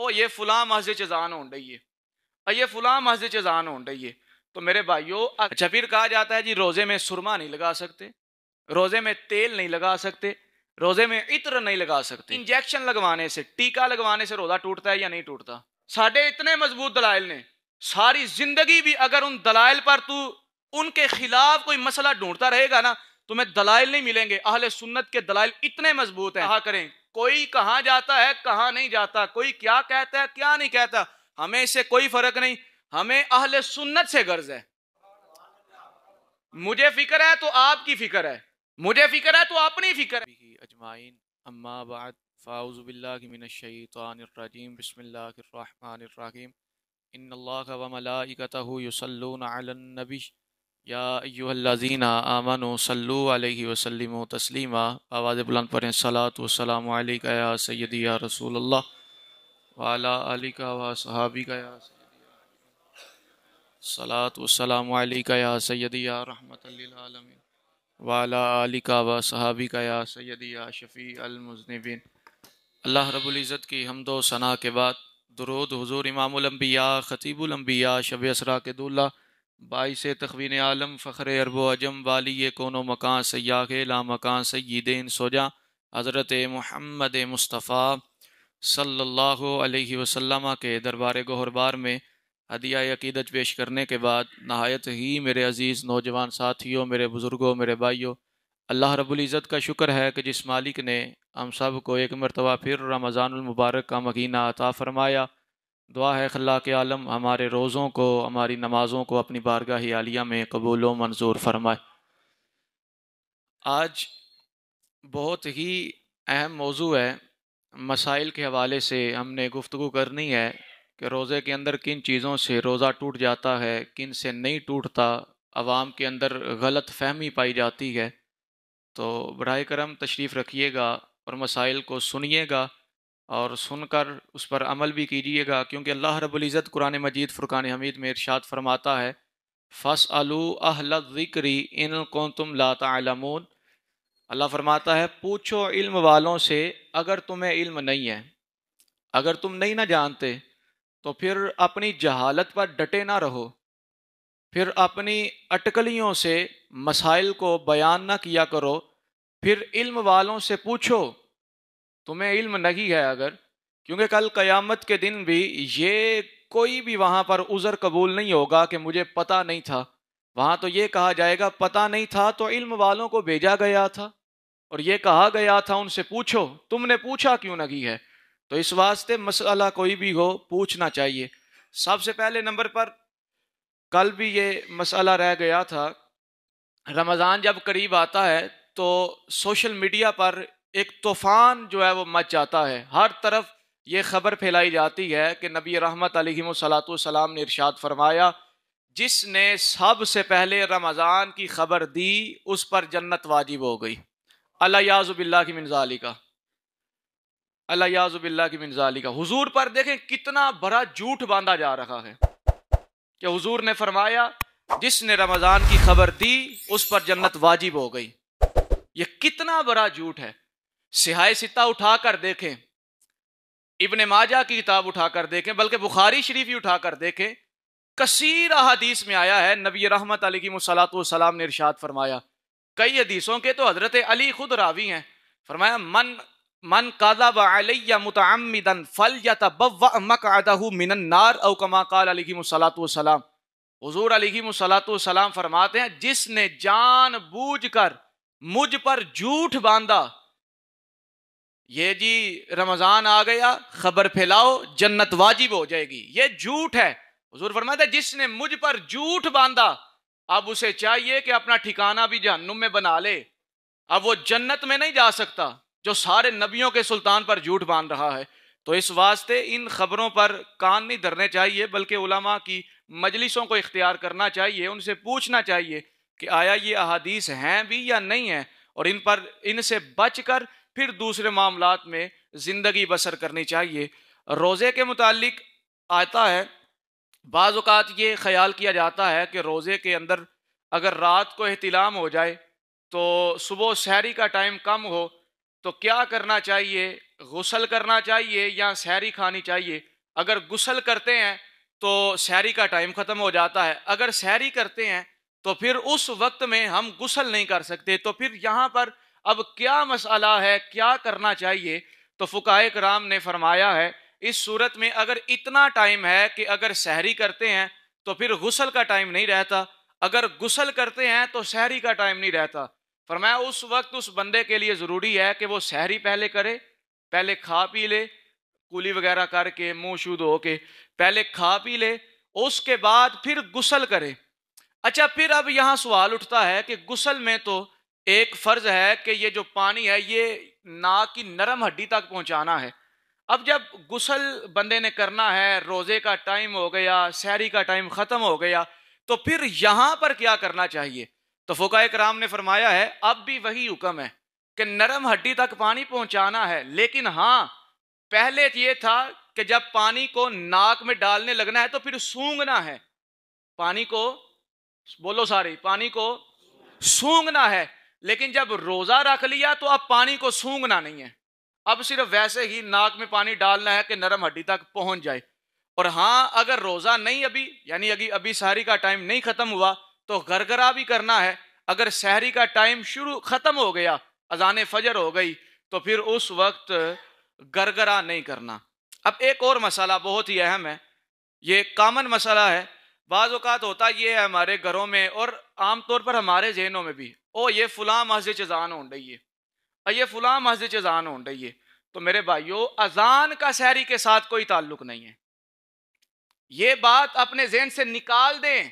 وہ یہ فلاں مسجد چزان ہون رہی ہے اور یہ فلاں مسجد چزان ہون رہی ہے. تو میرے بھائیوں اچھا پھر کہا جاتا ہے جی روزے میں سرما نہیں لگا سکتے, روزے میں تیل نہیں لگا سکتے, روزے میں عطر نہیں لگا سکتے. انجیکشن لگوانے سے, ٹیکا لگوانے سے روزہ ٹوٹتا ہے یا نہیں ٹوٹتا؟ ساڑھے اتنے مضبوط دلائل نے, ساری زندگی بھی اگر ان دلائل پر تو ان کے خلاف کوئی مسئلہ ڈھونڈتا رہے گا نا, تمہیں دلائل نہیں ملیں گے. اہل سنت کے دلائل اتنے مضبوط ہیں. کہا کریں کوئی کہاں جاتا ہے کہاں نہیں جاتا, کوئی کیا کہتا ہے کیا نہیں کہتا, ہمیں اس سے کوئی فرق نہیں, ہمیں اہل سنت سے غرض ہے. مجھے فکر ہے تو آپ کی فکر ہے, مجھے فکر ہے تو اپنی فکر ہے. اجمعین اما بعد فاعوذ باللہ من الشیطان الرجیم بسم اللہ الرحمن الرحیم ان اللہ وملائکتہ یصلون علی النبی یا ایھا الذین آمنوا صلوا علیہ وسلموا تسلیما. آواز بلند پڑھیں, صلاۃ والسلام علیک یا سیدی یا رسول اللہ وعلی آلک وصحابک یا صلاۃ والسلام علیک یا سیدی یا رحمت للعالمین وعلی آلک وصحابک یا سیدی یا شفیع المذنبین. اللہ رب العزت کی حمد و ثنا کے بعد درود حضور امام الانبیاء خطیب الانبیاء شب اسرا کے دولہ باعث تخوین عالم فخر عرب و عجم والی کون و مکان سیاح لا مکان سیدین سوجا حضرت محمد مصطفیٰ صلی اللہ علیہ وسلم کے دربار گوہربار میں ہدیہ عقیدت پیش کرنے کے بعد نہایت ہی میرے عزیز نوجوان ساتھیوں, میرے بزرگوں, میرے بھائیوں, اللہ رب العزت کا شکر ہے کہ جس مالک نے ہم سب کو ایک مرتبہ پھر رمضان المبارک کا مہینہ عطا فرمایا. دعا ہے خلاق عالم ہمارے روزوں کو, ہماری نمازوں کو اپنی بارگاہ عالیہ میں قبول و منظور فرمائے. آج بہت ہی اہم موضوع ہے, مسائل کے حوالے سے ہم نے گفتگو کرنی ہے کہ روزے کے اندر کن چیزوں سے روزہ ٹوٹ جاتا ہے, کن سے نہیں ٹوٹتا, عوام کے اندر غلط فہمی پائی جاتی ہے. تو براہ کرم تشریف رکھیے گا اور مسائل کو سنیے گا اور سن کر اس پر عمل بھی کیجیے گا, کیونکہ اللہ رب العزت قرآن مجید فرقان حمید میں ارشاد فرماتا ہے فَاسْأَلُوا أَهْلَ الذِّكْرِ إِن كُنتُمْ لَا تَعْلَمُونَ. اللہ فرماتا ہے پوچھو علم والوں سے اگر تمہیں علم نہیں ہے, اگر تم نہیں نہ جانتے تو پھر اپنی جہالت پر ڈٹے نہ رہو, پھر اپنی اٹکلیوں سے مسائل کو بیان نہ کیا کرو, پھر علم والوں سے پوچھو تمہیں علم نہیں ہے اگر, کیونکہ کل قیامت کے دن بھی یہ کوئی بھی وہاں پر عذر قبول نہیں ہوگا کہ مجھے پتہ نہیں تھا. وہاں تو یہ کہا جائے گا پتہ نہیں تھا تو علم والوں کو بھیجا گیا تھا اور یہ کہا گیا تھا ان سے پوچھو, تم نے پوچھا کیوں نہیں ہے؟ تو اس واسطے مسئلہ کوئی بھی ہو پوچھنا چاہیے. سب سے پہلے نمبر پر کل بھی یہ مسئلہ رہ گیا تھا, رمضان جب قریب آتا ہے تو سوشل میڈیا پر ایک طوفان جو ہے وہ مچ جاتا ہے. ہر طرف یہ خبر پھیلائی جاتی ہے کہ نبی رحمت علیہ السلام نے ارشاد فرمایا جس نے سب سے پہلے رمضان کی خبر دی اس پر جنت واجب ہو گئی. اللہ یعوذ باللہ کی من ذالک, اللہ یعوذ باللہ کی من ذالک. حضور پر دیکھیں کتنا بڑا جھوٹ باندھا جا رہا ہے کہ حضور نے فرمایا جس نے رمضان کی خبر دی اس پر جنت واجب ہو گئی. یہ کتنا بڑا جھوٹ ہے. صحیح ستہ اٹھا کر دیکھیں, ابن ماجہ کی کتاب اٹھا کر دیکھیں, بلکہ بخاری شریف ہی اٹھا کر دیکھیں, کثیر احادیث میں آیا ہے نبی رحمت علیہ السلام نے ارشاد فرمایا. کئی حدیثوں کے تو حضرت علی خود راوی ہیں. فرمایا من کذب علی متعمدا فلیتبوأ مقعدہ من النار او کما قال علیہ السلام. حضور علیہ السلام فرماتے ہیں جس نے جان بوجھ کر مجھ پر جھوٹ باندھا, یہ جی رمضان آ گیا خبر پھیلاؤ جنت واجب ہو جائے گی, یہ جھوٹ ہے. حضور فرماتے ہیں جس نے مجھ پر جھوٹ باندھا اب اسے چاہیے کہ اپنا ٹھکانہ بھی جہنم میں بنا لے, اب وہ جنت میں نہیں جا سکتا جو سارے نبیوں کے سلطان پر جھوٹ باندھ رہا ہے. تو اس واسطے ان خبروں پر کان نہیں دھرنے چاہیے, بلکہ علماء کی مجلسوں کو اختیار کرنا چاہیے, ان سے پوچھنا چاہیے کہ آیا یہ احادیث ہیں بھی یا نہیں ہیں, اور ان سے بچ کر پھر دوسرے معاملات میں زندگی بسر کرنی چاہیے. روزے کے متعلق آتا ہے بعض اوقات یہ خیال کیا جاتا ہے کہ روزے کے اندر اگر رات کو احتلام ہو جائے تو صبح سحری کا ٹائم کم ہو تو کیا کرنا چاہیے, غسل کرنا چاہیے یا سحری کھانی چاہیے؟ اگر غسل کرتے ہیں تو سحری کا ٹائم ختم ہو جاتا ہے، اگر سحری کرتے ہیں تو پھر اس وقت میں ہم غسل نہیں کر سکتے. تو پھر یہاں پر اب کیا مسئلہ ہے، کیا کرنا چاہیے؟ تو فقہائے کرام نے فرمایا ہے اس صورت میں اگر اتنا ٹائم ہے کہ اگر سحری کرتے ہیں تو پھر غسل کا ٹائم نہیں رہتا، اگر غسل کرتے ہیں تو سحری کا ٹائم نہیں رہتا. فرمایا اس وقت اس بندے کے لیے ضروری ہے کہ وہ سحری پہلے کرے، پہلے کھا پی لے، کولی وغیرہ کر کے منہ شو دھو کے پہلے کھا پی لے، اس کے بعد پھر غسل کرے. اچھا پھر اب یہاں سوال اٹھتا ہے کہ غسل میں تو ایک فرض ہے کہ یہ جو پانی ہے یہ ناک کی نرم ہڈی تک پہنچانا ہے. اب جب غسل بندے نے کرنا ہے، روزے کا ٹائم ہو گیا، سحری کا ٹائم ختم ہو گیا، تو پھر یہاں پر کیا کرنا چاہیے؟ تو فقہائے کرام نے فرمایا ہے اب بھی وہی حکم ہے کہ نرم ہڈی تک پانی پہنچانا ہے، لیکن ہاں پہلے یہ تھا کہ جب پانی کو ناک میں ڈالنے لگنا ہے تو پھر سونگنا ہے، پانی کو بولو سارے، پانی کو سونگنا ہے. لیکن جب روزہ رکھ لیا تو اب پانی کو سونگنا نہیں ہے، اب صرف ویسے ہی ناک میں پانی ڈالنا ہے کہ نرم ہڈی تک پہنچ جائے. اور ہاں اگر روزہ نہیں یعنی ابھی سحری کا ٹائم نہیں ختم ہوا تو گرگرا بھی کرنا ہے. اگر سحری کا ٹائم ختم ہو گیا، اذان فجر ہو گئی، تو پھر اس وقت گرگرا نہیں کرنا. اب ایک اور مسئلہ بہت ہی اہم ہے، یہ کامن مسئلہ ہے، بعض اوقات ہوتا یہ ہے ہمارے گھروں میں اور عام طور پر ہمارے ذہنوں میں بھی، یہ فلاں مسجد اذان ہو رہی ہے، یہ فلاں مسجد اذان ہو رہی ہے. تو میرے بھائیو اذان کا سحری کے ساتھ کوئی تعلق نہیں ہے، یہ بات اپنے ذہن سے نکال دیں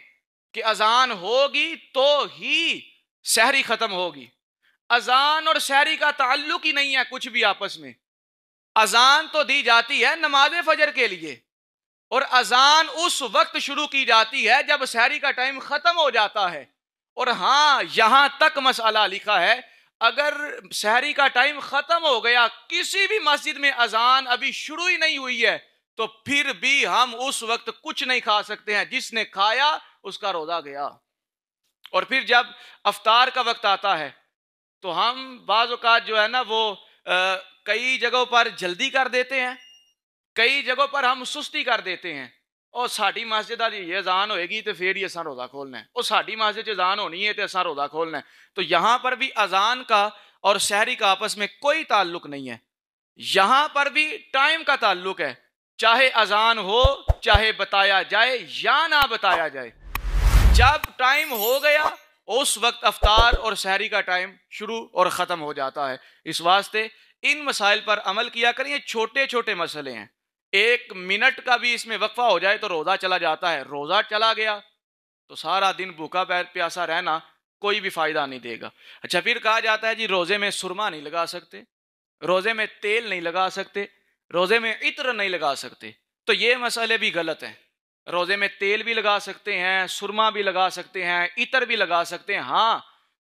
کہ اذان ہوگی تو ہی سحری ختم ہوگی. اذان اور سحری کا تعلق ہی نہیں ہے کچھ بھی آپس میں. اذان تو دی جاتی ہے نماز فجر کے لیے، اور اذان اس وقت شروع کی جاتی ہے جب سحری کا ٹائم ختم ہو جاتا ہے. اور ہاں یہاں تک مسئلہ لکھا ہے اگر سحری کا ٹائم ختم ہو گیا، کسی بھی مسجد میں اذان ابھی شروع ہی نہیں ہوئی ہے، تو پھر بھی ہم اس وقت کچھ نہیں کھا سکتے ہیں، جس نے کھایا اس کا روزہ گیا. اور پھر جب افطار کا وقت آتا ہے تو ہم بعض اوقات جو ہے نا وہ کئی جگہوں پر جلدی کر دیتے ہیں، کئی جگہوں پر ہم سستی کر دیتے ہیں. اور ساڑی مسجد یہ اذان ہوئے گی تو پھر یہ اساں روزہ کھولنا ہے، اور ساڑی مسجد اذان ہونی ہے تو اساں روزہ کھولنا ہے. تو یہاں پر بھی اذان کا اور سحری کا آپس میں کوئی تعلق نہیں ہے، یہاں پر بھی ٹائم کا تعلق ہے، چاہے اذان ہو، چاہے بتایا جائے یا نہ بتایا جائے، جب ٹائم ہو گیا اس وقت افطار اور سحری کا ٹائم شروع اور ختم ہو جاتا ہے. اس واسطے ان مسائل پر عمل کیا کریں، یہ چھوٹے چھوٹے مسئلے ہیں، 1 منٹ کا بھی اس میں وقفہ ہو جائے تو روزہ چلا جاتا ہے، روزہ چلا گیا تو سارا دن بھوکا پیاسا رہنا کوئی بھی فائدہ نہیں دے گا. اچھا پھر کہا جاتا ہے جی روزے میں سرما نہیں لگا سکتے، روزے میں تیل نہیں لگا سکتے، روزے میں عطر نہیں لگا سکتے. تو یہ مسئلے بھی غلط ہیں، روزے میں تیل بھی لگا سکتے ہیں، سرما بھی لگا سکتے ہیں، عطر بھی لگا سکتے ہیں. ہاں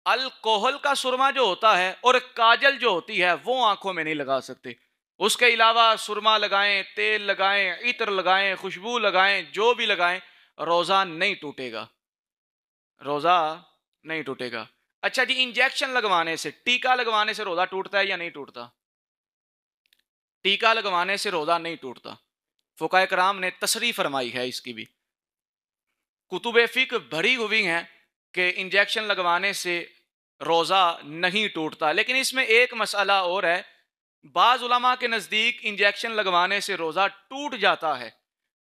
الکوہل کا سرما جو ہوتا ہے اور کاجل جو ہوتی ہے وہ آنکھوں میں نہیں لگا سکتے. اس کے علاوہ سرما لگائیں، تیل لگائیں، عطر لگائیں، خوشبو لگائیں، جو بھی لگائیں، روزہ نہیں ٹوٹے گا، روزہ نہیں ٹوٹے گا. اچھا جی انجیکشن لگوانے سے، ٹیکا لگوانے سے روزہ ٹوٹتا ہے یا نہیں ٹوٹتا؟ ٹیکا لگوانے سے روزہ نہیں ٹوٹتا. فقہائے کرام نے تصریح فرمائی ہے اس کی بھی، کتب فقہ بھری ہوئی ہیں کہ انجیکشن لگوانے سے روزہ نہیں ٹوٹتا. لیکن اس میں ایک مسئلہ اور ہے، بعض علماء کے نزدیک انجیکشن لگوانے سے روزہ ٹوٹ جاتا ہے.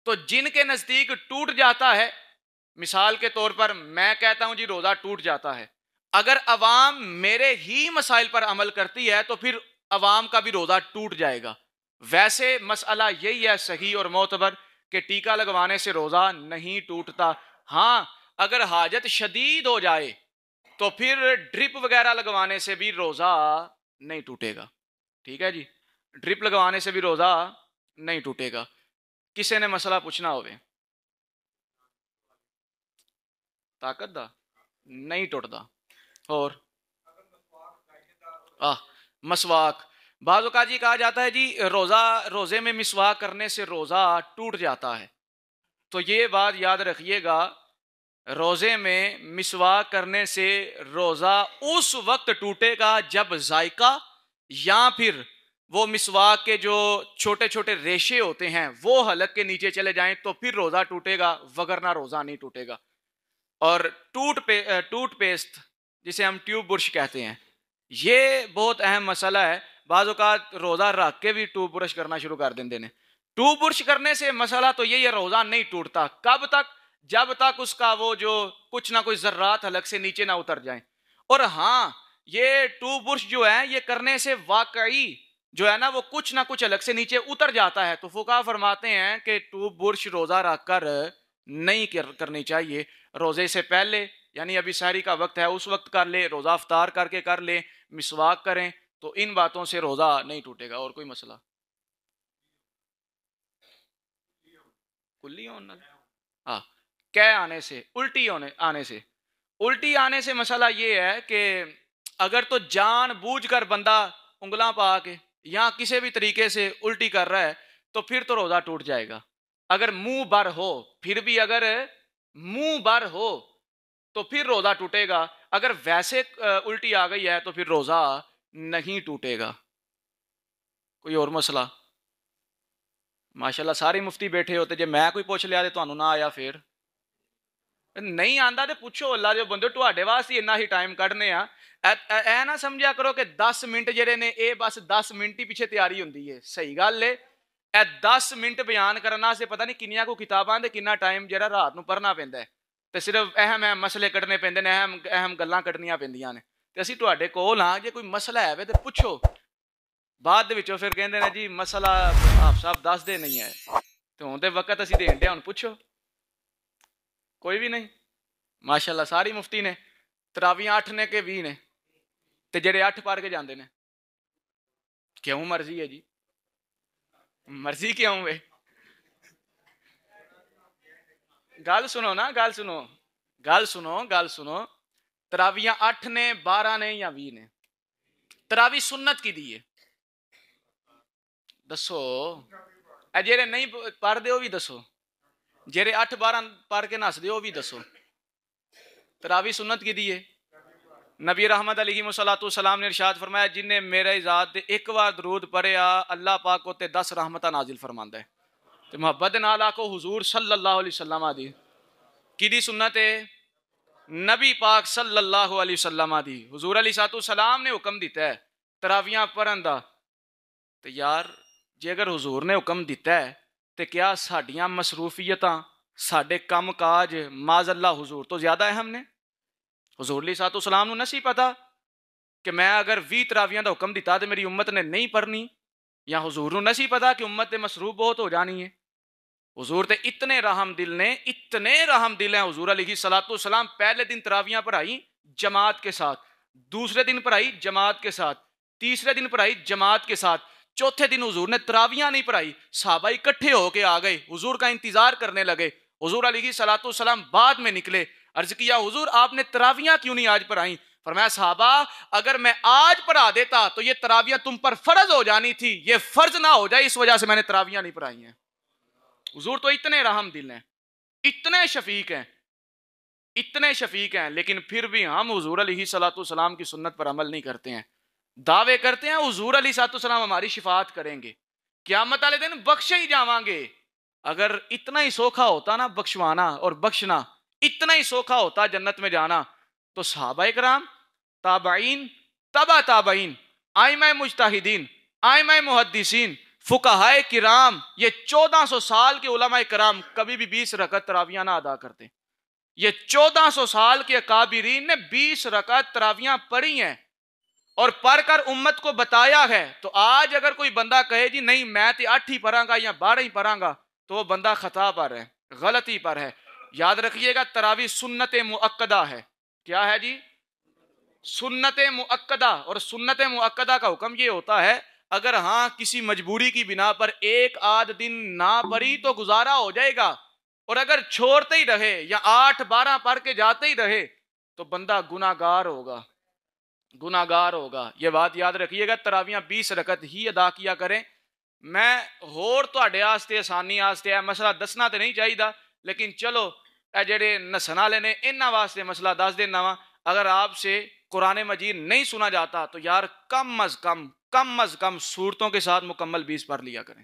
تو جن کے نزدیک ٹوٹ جاتا ہے، مثال کے طور پر میں کہتا ہوں جی روزہ ٹوٹ جاتا ہے، اگر عوام میرے ہی مسائل پر عمل کرتی ہے تو پھر عوام کا بھی روزہ ٹوٹ جائے گا. ویسے مسئلہ یہی ہے صحیح اور معتبر کہ ٹیکا لگوانے سے روزہ نہیں ٹوٹتا. ہاں اگر حاجت شدید ہو جائے تو پھر ڈرپ وغیرہ لگوانے سے بھی روزہ نہیں ٹوٹے گا. ٹھیک ہے جی، ڈرپ لگوانے سے بھی روزہ نہیں ٹوٹے گا. کسی نے مسئلہ پوچھنا ہوئے؟ طاقت دا نہیں ٹوٹتا. اور مسواک، بعض اوقات جی کہا جاتا ہے جی روزے میں مسواک کرنے سے روزہ ٹوٹ جاتا ہے. تو یہ بات یاد رکھیے گا، روزے میں مسواک کرنے سے روزہ اس وقت ٹوٹے گا جب ذائقہ یا پھر وہ مسواک کے جو چھوٹے چھوٹے ریشے ہوتے ہیں وہ حلق کے نیچے چلے جائیں تو پھر روزہ ٹوٹے گا، وگرنہ روزہ نہیں ٹوٹے گا۔ اور ٹوٹ پیسٹ جسے ہم ٹیوب برش کہتے ہیں، یہ بہت اہم مسئلہ ہے۔ بعض اوقات روزہ رکھ کے بھی ٹوب برش کرنا شروع کر دیں نے۔ ٹوب برش کرنے سے مسئلہ تو یہی ہے، روزہ نہیں ٹوٹتا۔ کب تک؟ جب تک اس کا وہ جو کچھ نہ کچھ ذرات حلق سے نیچے نہ اتر جائیں۔ اور ہاں، یہ ٹوب برش جو ہے یہ کرنے سے واقعی جو ہے نا وہ کچھ نہ کچھ حلق سے نیچے اتر جاتا ہے، تو فقہا فرماتے ہیں کہ ٹوب برش روزہ رکھ کر نہیں کرنی چاہیے۔ روزے سے پہلے یعنی ابھی سحری کا وقت ہے اس وقت کر لے، روزہ افطار کر کے کر لے، مسواک کریں، تو ان باتوں سے روزہ نہیں ٹوٹے گا۔ اور کوئی مسئلہ؟ کلی ہونا، ہاں، کہہ آنے سے، الٹی آنے سے مسئلہ یہ ہے کہ اگر تو جان بوجھ کر بندہ انگلاں پا کے یا کسی بھی طریقے سے الٹی کر رہا ہے تو پھر تو روزہ ٹوٹ جائے گا۔ اگر منہ بر ہو، پھر بھی اگر منہ بر ہو تو پھر روزہ ٹوٹے گا۔ اگر ویسے الٹی آ گئی ہے تو پھر روزہ نہیں ٹوٹے گا۔ کوئی اور مسئلہ؟ ماشاءاللہ سارے مفتی بیٹھے ہوتے، جے میں کوئی پوچھ لیا تو نہ آیا، پھر نہیں آندا تے پوچھو، اللہ دے بندے تواڈے واسطے اتنا ہی ٹائم کڈنے آ۔ اے نہ سمجھیا کرو کہ 10 منٹ جڑے نے اے بس 10 منٹ ہی پیچھے تیاری ہوندی ہے۔ صحیح گل ہے، اے 10 منٹ بیان کرنا سے پتہ نہیں کنیاں کو کتاباں تے کنا ٹائم جڑا رات نو پڑھنا پیندا ہے، تے صرف اہم مسئلے کڈنے پیندے نے، اہم گلاں کڈنیاں پیندیاں نے۔ تے اسی تواڈے کول ہاں، جے کوئی مسئلہ ہے تے پوچھو۔ بعد دے وچوں پھر کہندے نے جی مسئلہ آپ صاحب دس دے نہیں ہے، تے ہن تے وقت اسی دین دے، ہن پوچھو۔ کوئی بھی نہیں؟ ماشاءاللہ ساری مفتی نے، تراویاں 8 نے کہ 20 نے، تے جڑے 8 پڑھ کے جاندے نے۔ کیوں مرضی ہے جی؟ مرضی کیوں ہے؟ گل سنو نا، گل سنو، تراویاں 8 نے، 12 نے یا 20 نے؟ تراوی سنت کی دی ہے، دسو؟ اے جڑے نہیں پڑھ دے وہ بھی دسو، جڑے 8 12 پڑھ کے نس دے وہ بھی دسو۔ تراوی سنت کی دی ہے۔ نبی رحمت علیہ الصلوۃ والسلام نے ارشاد فرمایا جن نے میرے ذات تے ایک بار درود پڑھیا اللہ پاک کو تے 10 رحمتاں نازل فرماندا ہے۔ تے محبت نال آکھو حضور صلی اللہ علیہ وسلم دی کی دی سنت ہے؟ نبی پاک صلی اللہ علیہ وسلم دی۔ حضور علیہ الصلوۃ والسلام نے حکم دیتا ہے تراویاں پڑھن دا، تے یار جے اگر حضور نے حکم دیتا ہے تے کیا ساڈیاں مصروفیتاں ساڈے کم کاج معاذ اللہ حضور تو زیادہ اہم نے؟ حضور علیہ الصلوۃ والسلام نو نہیں پتا کہ میں اگر 20 تراویاں دا حکم دیتا تو میری امت نے نہیں پڑھنی، یا حضور نو نہیں پتا کہ امت تے مصروف بہت ہو جانی ہے؟ حضور تے اتنے رحم دل نے، اتنے رحم دل ہیں حضور علیہ الصلوۃ والسلام۔ پہلے دن تراویاں پڑھائی جماعت کے ساتھ، دوسرے دن پڑھائی جماعت کے ساتھ، تیسرے دن پڑھائی جماعت کے ساتھ، چوتھے دن حضور نے تراویاں نہیں پڑھائی، صحابہ اکٹھے ہو کے آ گئے، حضور کا انتظار کرنے لگے۔ حضور علیہ الصلوۃ والسلام بعد میں نکلے، عرض کیا حضور آپ نے تراویاں کیوں نہیں آج پڑھائیں؟ فرمایا صحابہ اگر میں آج پڑھا دیتا تو یہ تراویاں تم پر فرض ہو جانی تھی، یہ فرض نہ ہو جائے اس وجہ سے میں نے تراویاں نہیں پڑھائی ہیں۔ حضور تو اتنے رحم دل ہیں، اتنے شفیق ہیں، لیکن پھر بھی ہم حضور علیہ الصلوۃ والسلام کی سنت پر عمل نہیں کرتے ہیں، دعوے کرتے ہیں حضور علیہ الصلوۃ والسلام ہماری شفاعت کریں گے، قیامت والے دن بخشے ہی جاواں گے۔ اگر اتنا ہی سوکھا ہوتا نا بخشوانا اور بخشنا، اتنا ہی سوکھا ہوتا جنت میں جانا، تو صحابہ کرام، تابعین، تبع تابعین، ائمہ مجتہدین، ائمہ محدثین، فقہائے کرام، یہ 1400 سال کے علماء کرام کبھی بھی 20 رکعت تراویاں نہ ادا کرتے۔ یہ 1400 سال کے اکابرین نے 20 رکعت تراویاں پڑھی ہیں اور پڑھ کر امت کو بتایا ہے۔ تو آج اگر کوئی بندہ کہے جی نہیں میں تے 8 ہی پڑھاں گا یا 12 ہی پڑھاں گا، تو وہ بندہ خطا پر ہے، غلطی پر ہے۔ یاد رکھیے گا تراویح سنت مؤکدہ ہے۔ کیا ہے جی؟ سنت مؤکدہ۔ اور سنت مؤکدہ کا حکم یہ ہوتا ہے اگر ہاں کسی مجبوری کی بنا پر ایک آدھ دن نہ پڑھی تو گزارا ہو جائے گا، اور اگر چھوڑتے ہی رہے یا 8 12 پڑھ کے جاتے ہی رہے تو بندہ گناہگار ہوگا۔ یہ بات یاد رکھیے گا، تراویاں 20 رکعت ہی ادا کیا کریں۔ میں ہور تواڈے واسطے آسانی واسطے ہے مسئلہ دسنا تے نہیں چاہیے، لیکن چلو اے جڑے نسن والے نے انہاں واسطے مسئلہ دس دینا وا۔ اگر آپ سے قرآن مجید نہیں سنا جاتا تو یار کم از کم کم از کم صورتوں کے ساتھ مکمل 20 پڑھ لیا کریں.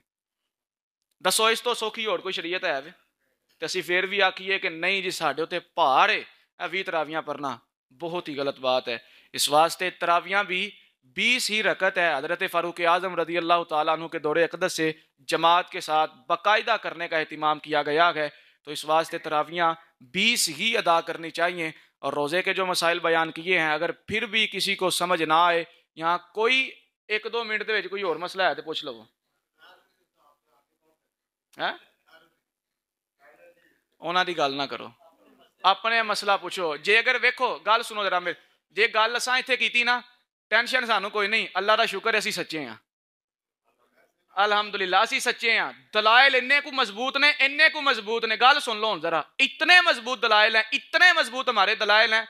دسو اس تو سوکھی اور کوئی شریعت ہے تے اسی پھر بھی آکھیے کہ نہیں جی ساڈے اوتے بھار ہے 20 تراویاں پڑھنا؟ بہت ہی غلط بات ہے. اس واسطے تراویاں بھی 20 ہی رکعت ہے. حضرت فاروق اعظم رضی اللہ تعالیٰ عنہ کے دور اقدس سے جماعت کے ساتھ باقاعدہ کرنے کا اہتمام کیا گیا ہے. تو اس واسطے تراویاں 20 ہی ادا کرنی چاہیے. اور روزے کے جو مسائل بیان کیے ہیں اگر پھر بھی کسی کو سمجھ نہ آئے, یہاں کوئی 1-2 منٹ دے وچ کوئی اور مسئلہ ہے تو پوچھ لو. انہاں دی گل نہ کرو, اپنے مسئلہ پوچھو. جے اگر ویکھو گل سنو ذرا میرے, جے گل اساں ایتھے کیتی نا ٹینشن سانو کوئی نہیں, اللہ دا شکر ہے اسی سچے ہیں, الحمدللہ اسی سچے ہیں. دلائل اننے کو مضبوط نے, اننے کو مضبوط نے. گل سن لو ذرا, اتنے مضبوط دلائل ہیں, اتنے مضبوط ہمارے دلائل ہیں.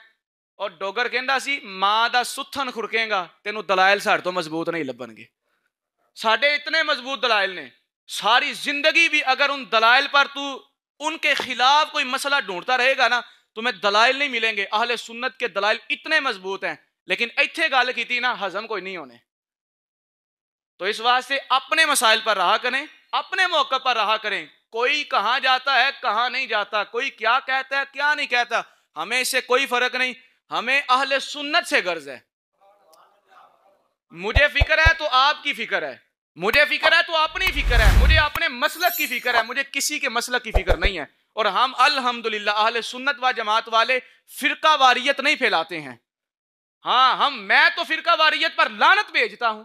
اور ڈوگر کہندا سی ماں دا ستھن کھڑکیں گا تینوں دلائل ساڈے تو مضبوط نہیں لبن گے. ساڈے اتنے مضبوط دلائل نے, ساری زندگی بھی اگر ان دلائل پر تو ان کے خلاف کوئی مسئلہ ڈھونڈتا رہے گا نا تمہیں دلائل نہیں ملیں گے. اہل سنت کے دلائل اتنے مضبوط ہیں, لیکن ایتھے گل کیتی نا ہضم کوئی نہیں ہونے. تو اس واسطے اپنے مسائل پر رہا کریں, اپنے موقع پر رہا کریں. کوئی کہاں جاتا ہے کہاں نہیں جاتا, کوئی کیا کہتا ہے کیا نہیں کہتا, ہمیں اس سے کوئی فرق نہیں. ہمیں اہل سنت سے غرض ہے. مجھے فکر ہے تو آپ کی فکر ہے, مجھے فکر ہے تو اپنی فکر ہے, مجھے اپنے مسلک کی فکر ہے, مجھے کسی کے مسلک کی فکر نہیں ہے. اور ہم الحمدللہ اہل سنت و جماعت والے فرقہ واریت نہیں پھیلاتے ہیں. ہاں میں تو فرقہ واریت پر لعنت بھیجتا ہوں.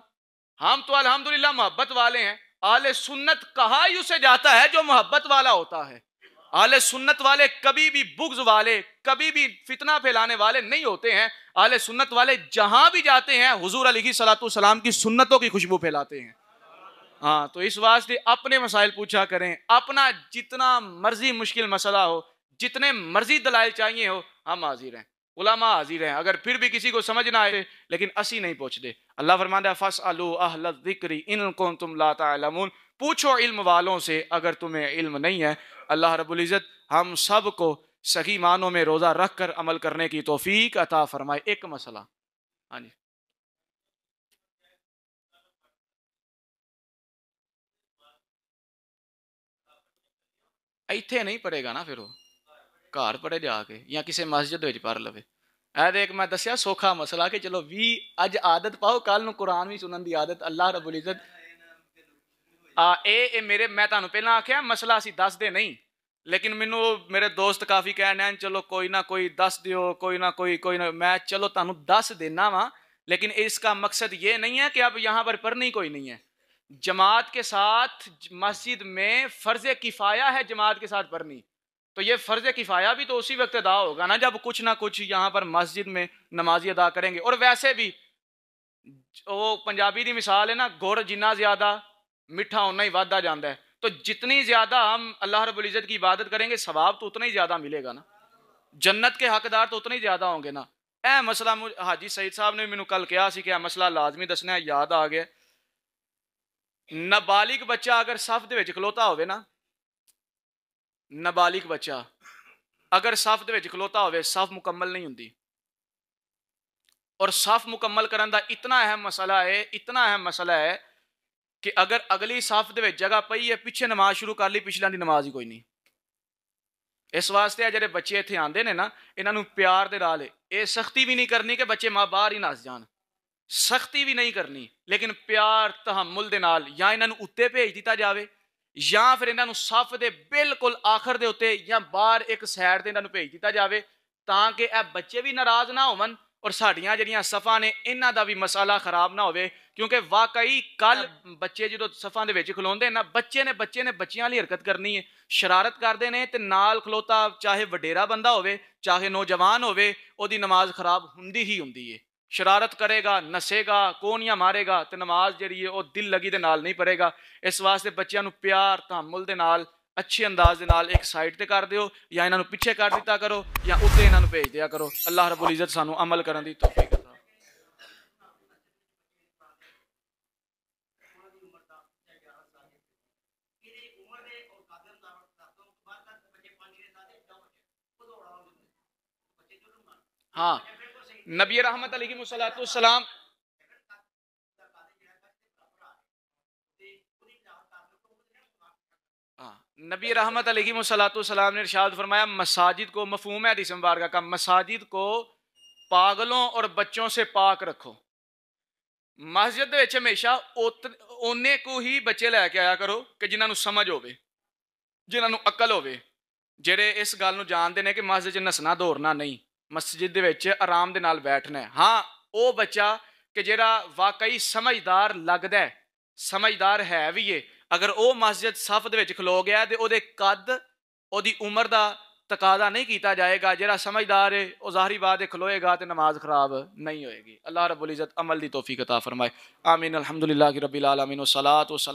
ہم تو الحمدللہ محبت والے ہیں. اہل سنت کہا ہی اسے جاتا ہے جو محبت والا ہوتا ہے. اہل سنت والے کبھی بھی بغض والے, کبھی بھی فتنہ پھیلانے والے نہیں ہوتے ہیں. اہل سنت والے جہاں بھی جاتے ہیں حضور علیہ الصلوۃ والسلام کی سنتوں کی خوشبو پھیلاتے ہیں. ہاں تو اس واسطے اپنے مسائل پوچھا کریں. اپنا جتنا مرضی مشکل مسئلہ ہو, جتنے مرضی دلائل چاہیے ہو, ہم حاضر ہیں, علماء حاضر ہیں. اگر پھر بھی کسی کو سمجھ نہ آئے لیکن اسی نہیں پوچھتے. اللہ فرماتا ہے فاسألوا اہل الذکر ان کنتم لا تعلمون, پوچھو علم والوں سے اگر تمہیں علم نہیں ہے. اللہ رب العزت ہم سب کو صحیح معنوں میں روزہ رکھ کر عمل کرنے کی توفیق عطا فرمائے. ایک مسئلہ, ہاں جی, ایتھے نہیں پڑھے گا نا پھر وہ گھر پڑھے جا کے یا کسی مسجد وچ پڑھ لوے. اے دیکھ میں دسیا سوکھا مسئلہ کہ چلو بھی اج عادت پاؤ کل نو قرآن بھی سنن دی عادت. اللہ رب العزت اے میرے میں تانوں پہلاں آکھیا مسئلہ اسی دس دے نہیں, لیکن مینوں میرے دوست کافی کہنے ہیں چلو کوئی نہ کوئی دس دیو, کوئی نہ کوئی نہ, میں چلو تانوں دس دینا وا, لیکن اس کا مقصد یہ نہیں ہے کہ اب یہاں پر پڑھنی کوئی نہیں ہے. جماعت کے ساتھ مسجد میں فرض کفایہ ہے جماعت کے ساتھ پڑھنی, تو یہ فرض کفایہ بھی تو اسی وقت ادا ہوگا نا جب کچھ نہ کچھ یہاں پر مسجد میں نمازی ادا کریں گے. اور ویسے بھی وہ پنجابی دی مثال ہے نا, گڑ جنہ زیادہ میٹھا اتنا ہی ودا جاتا ہے. تو جتنی زیادہ ہم اللہ رب العزت کی عبادت کریں گے ثواب تو اتنا ہی زیادہ ملے گا نا, جنت کے حقدار تو اتنے ہی زیادہ ہوں گے نا. اے مسئلہ حاجی سعید صاحب نے مینوں کل کہا سی کہ اے مسئلہ لازمی دسنا ہے, یاد آ گیا. نابالغ بچہ اگر صف دے وچ کھلوتا ہوئے نا, نابالغ بچہ اگر صف دے وچ کھلوتا ہوئے صف مکمل نہیں ہوندی. اور صف مکمل کرن دا اتنا اہم مسئلہ ہے, اتنا اہم مسئلہ ہے کہ اگر اگلی صف دے وچ جگہ پئی ہے پیچھے نماز شروع کر لی, پچھلیاں دی نماز ہی کوئی نہیں. اس واسطے جڑے بچے اتنے آندے نے نا انہاں نوں پیار دے نال, اے سختی بھی نہیں کرنی کہ بچے ماں باہر ہی نس جان, سختی بھی نہیں کرنی, لیکن پیار تحمل دے نال یا انہاں نوں اُتے بھیج دیتا جاوے یا پھر انہاں نوں صف دے بالکل آخر دے اُتے یا باہر ایک سائڈ تے انہاں نوں بھیج دیتا جاوے, تاکہ اے بچے بھی ناراض نہ ہون اور ساڈیاں جڑیاں صفاں نے انہاں دا بھی مسئلہ خراب نہ ہوئے. کیونکہ واقعی کل بچے جدو صفاں دے وچ کھلوندے نا, بچے نے بچیاں والی حرکت کرنی ہے, شرارت کردے نے تے نال کھلوتا چاہے وڈیرا بندہ ہوئے چاہے نوجوان ہوئے او دی نماز خراب ہوندی ہی ہوندی ہے. شرارت کرے گا, نسے گا, کونیاں مارے گا تے نماز جڑی ہے او دل لگی دے نال نہیں پڑھے گا. اس واسطے بچیاں نوں پیار تحمل دے نال اچھے انداز دے نال ایک سائڈ تے کر دیو, یا انہاں نوں پیچھے کر دیتا کرو یا اوتے انہاں نوں بھیج دیا کرو. اللہ رب العزت سانو عمل کرن دی توفیق عطا. ہاں نبی رحمت علیہ الصلوۃ والسلام نبی رحمت علیہ والسلام نے ارشاد فرمایا مساجد کو، مفہوم ہے حدیث مبارکہ کا، مساجد کو پاگلوں اور بچوں سے پاک رکھو. مسجد وچ ہمیشہ اونے کو ہی بچے لے کے آیا کرو کہ جنہاں نو سمجھ ہوے، جنہاں نو عقل ہوے، جڑے اس گل نو جانتے ہیں کہ مسجد چ نسنا دوڑنا نہیں، مسجد دے وچ آرام دے نال بیٹھنا ہے. ہاں او بچہ کہ جڑا واقعی سمجھدار لگدا ہے، سمجھدار ہے بھی ہے، اگر او مسجد صف دے وچ کھلو گیا تے او دے قد، او دی عمر دا تقاضا نہیں کیتا جائے گا. جڑا سمجھدار ہے او ظاہری بات ہے کھلوئے گا تے نماز خراب نہیں ہوئے گی. اللہ رب العزت عمل دی توفیق عطا فرمائے. آمین. الحمدللہ رب العالمین والصلاۃ والسلام